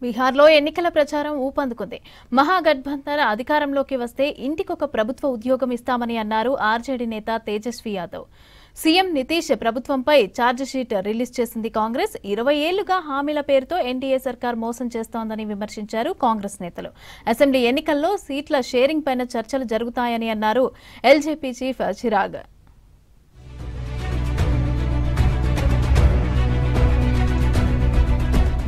బీహార్లో ఎన్నికల ప్రచారం ఊపందుకుంది. మహాగఠబంధన్ అధికారంలోకి వస్తే ఇంటికొక ప్రభుత్వ ఉద్యోగం ఇస్తామని అన్నారు ఆర్జేడీ నేత తేజస్వి యాదవ్. సీఎం నితీష్ ప్రభుత్వంపై ఛార్జిషీట్ రిలీజ్ చేసింది కాంగ్రెస్. 20 ఏళ్లుగా హామీల పేరుతో ఎన్డీఏ సర్కార్ మోసం చేస్తోందని విమర్శించారు కాంగ్రెస్ నేతలు. అసెంబ్లీ ఎన్నికల్లో సీట్ల షేరింగ్ పైన చర్చలు జరుగుతాయని అన్నారు ఎల్జేపీ చీఫ్ చిరాగ్.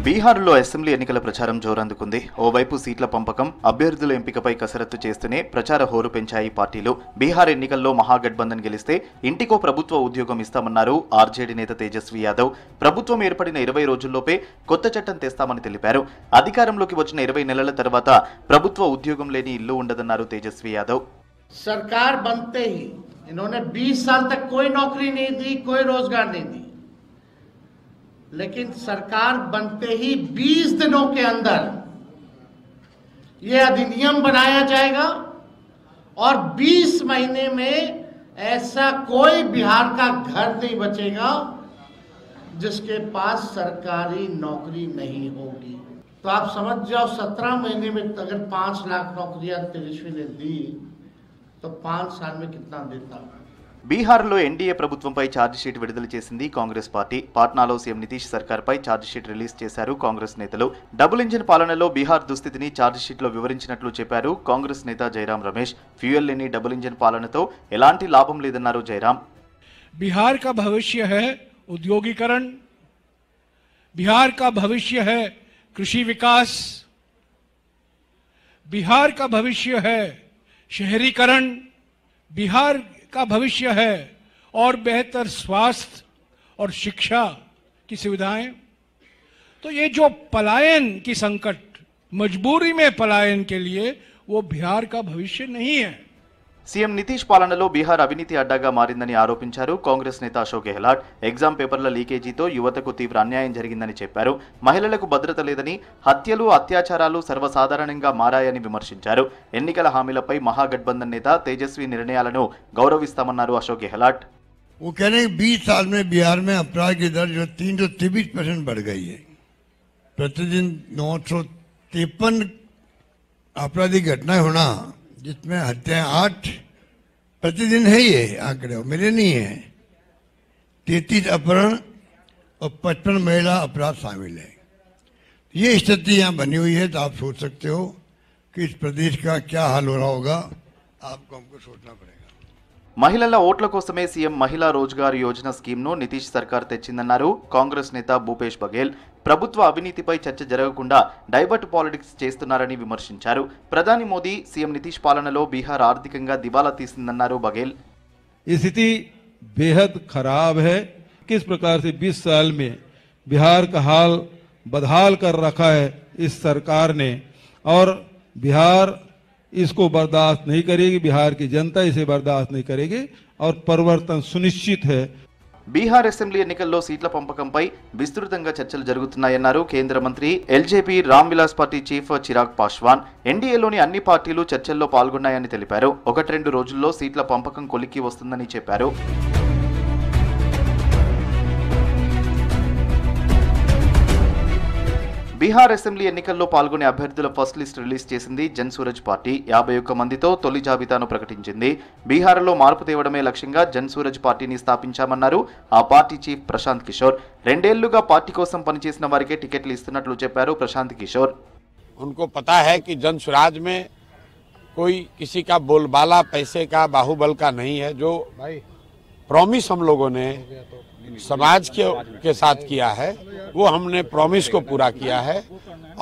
బీహార్లో అసెంబ్లీ ఎన్నికల ప్రచారం జోరందుకుంది. ఓవైపు సీట్ల పంపకం, అభ్యర్థుల ఎంపికపై కసరత్తు చేస్తూనే ప్రచార హోరు పెంచాయి పార్టీలు. బీహార్ ఎన్నికల్లో మహాగఠబంధన్ గెలిస్తే ఇంటికో ప్రభుత్వ ఉద్యోగం ఇస్తామన్నారు ఆర్జేడీ నేత తేజస్వి యాదవ్. ప్రభుత్వం ఏర్పడిన 20 రోజుల్లోపే కొత్త చట్టం తెస్తామని తెలిపారు. అధికారంలోకి వచ్చిన 20 నెలల తర్వాత ప్రభుత్వ ఉద్యోగం లేని ఇల్లు ఉండదన్నారు తేజస్వి యాదవ్. सरकार बनते ही इन्होंने 20 साल तक कोई नौकरी नहीं दी, कोई रोजगार नहीं दी, लेकिन सरकार बनते ही 20 दिनों के अंदर यह अधिनियम बनाया जाएगा और 20 महीने में ऐसा कोई बिहार का घर नहीं बचेगा जिसके पास सरकारी नौकरी नहीं होगी। तो आप समझ जाओ 17 महीने में अगर 5 लाख नौकरियां तेजस्वी ने दी तो 5 साल में कितना देता। బీహార్లో ఎన్డీఏ ప్రభుత్వంపై ఛార్జిషీట్ విడుదల చేసింది కాంగ్రెస్ పార్టీ. పాట్నాలో సీఎం నితీష్ సర్కార్పై ఛార్జిషీట్ రిలీజ్ చేశారు కాంగ్రెస్ నేతలు. డబుల్ ఇంజిన్ పాలనలో బీహార్ దుస్థితిని ఛార్జిషీట్లో వివరించినట్లు చెప్పారు కాంగ్రెస్ నేత జయరాం రమేష్. ఫ్యూయల్ లేని డబుల్ ఇంజిన్ పాలనతో ఎలాంటి లాభం లేదన్నారు జయరాం. बिहार का भविष्य है उद्योगीकरण, बिहार का भविष्य है कृषि विकास, बिहार का भविष्य है शहरीकरण, बिहार का भविष्य है और बेहतर स्वास्थ्य और शिक्षा की सुविधाएं। तो ये जो पलायन की संकट, मजबूरी में पलायन के लिए वो बिहार का भविष्य नहीं है. సీఎం నితీష్ పాలనలో బీహార్ అవినీతి అడ్డాగా మారిందని ఆరోపించారు కాంగ్రెస్ నేత అశోక్ గెహ్లాట్. ఎగ్జామ్ పేపర్ల లీకేజీతో యువతకు తీవ్ర అన్యాయం జరిగిందని చెప్పారు. మహిళలకు భద్రత లేదని, హత్యలు అత్యాచారాలు సర్వసాధారణంగా మారాయని విమర్శించారు. ఎన్నికల హామీలపై మహాగఠబంధన్ నేత తేజస్వి నిర్ణయాలను గౌరవిస్తామన్నారు అశోక్ గెహ్లాట్. वो कह रहे हैं 20 साल में बिहार में अपराध की दर जो 323% बढ़ गई है. प्रतिदिन 953 आपराधिक घटनाएं होना, जिसमें हत्याएं 8 प्रतिदिन है. ये आंकड़े मेरे नहीं है. 33 अपहरण और 55 महिला अपराध शामिल है. ये स्थिति यहाँ बनी हुई है. तो आप सोच सकते हो कि इस प्रदेश का क्या हाल हो रहा होगा. आपको हमको सोचना पड़ेगा. మహిళల ఓట్ల కోసమే సీఎం మహిళా రోజ్గార్ యోజన స్కీమ్ను నితీష్ సర్కార్ తెచ్చిందన్నారు కాంగ్రెస్ నేత భూపేష్ బఘేల్. ప్రభుత్వ అవినీతిపై చర్చ జరగకుండా డైవర్ట్ పాలిటిక్స్ చేస్తున్నారని విమర్శించారు. ప్రధాని మోదీ సీఎం నితీష్ పాలనలో బీహార్ ఆర్థికంగా దివాలా తీసిందన్నారు బఘేల్. स्थिति बेहद खराब है. किस प्रकार से 20 साल में बिहार का हाल बदहाल कर रखा है इस सरकार ने, और बिहार इसको बर्दाश्त नहीं करेगी. बिहार की जनता इसे बर्दाश्त नहीं करेगी और परिवर्तन सुनिश्चित है. బీహార్ అసెంబ్లీ ఎన్నికల్లో సీట్ల పంపకంపై విస్తృతంగా చర్చలు జరుగుతున్నాయన్నారు కేంద్ర మంత్రి LJP Ram Vilas party chief Chirag Paswan. ఎన్డీఏలోని అన్ని పార్టీలు చర్చల్లో పాల్గొన్నాయని తెలిపారు. 1-2 రోజుల్లో సీట్ల పంపకం కొలిక్కి వస్తుందని చెప్పారు. బీహార్ అసెంబ్లీ ఎన్నికల్లో పాల్గొనే అభ్యర్థుల ఫస్ట్ లిస్ట్ రిలీజ్ చేసింది జన్సూరజ్ పార్టీ. 51 మందితో తొలి జాబితాను ప్రకటించింది. బీహార్లో మార్పు తేవడమే లక్ష్యంగా జన్సూరజ్ పార్టీని స్థాపించామన్నారు ఆ పార్టీ చీఫ్ ప్రశాంత్ కిషోర్. 2 ఏళ్లుగా పార్టీ కోసం పనిచేసిన వారికే టికెట్లు ఇస్తున్నట్లు చెప్పారు ప్రశాంత్ కిషోర్. उनको पता है कि जनसुराज में कोई किसी का बोलबाला पैसे का बाहुबल का नहीं है. जो प्रॉमिस हम लोगों ने समाज के साथ किया है वो हमने प्रॉमिस को पूरा किया है.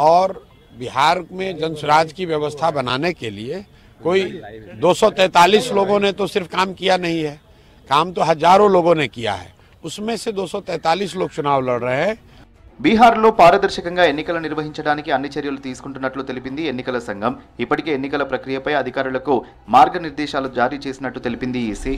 और बिहार में जनसुराज की व्यवस्था बनाने के लिए कोई 243 लोगों ने तो सिर्फ काम किया नहीं है, काम तो हजारों लोगों ने किया है. उसमें से 243 लोग चुनाव लड़ रहे हैं. బీహార్లో పారదర్శకంగా ఎన్నికలు నిర్వహించడానికి అన్ని చర్యలు తీసుకుంటున్నట్లు తెలిపింది ఎన్నికల సంఘం. ఇప్పటికే ఎన్నికల ప్రక్రియపై అధికారులకు మార్గనిర్దేశాలు జారీ చేసినట్టు తెలిపింది ఈసీ.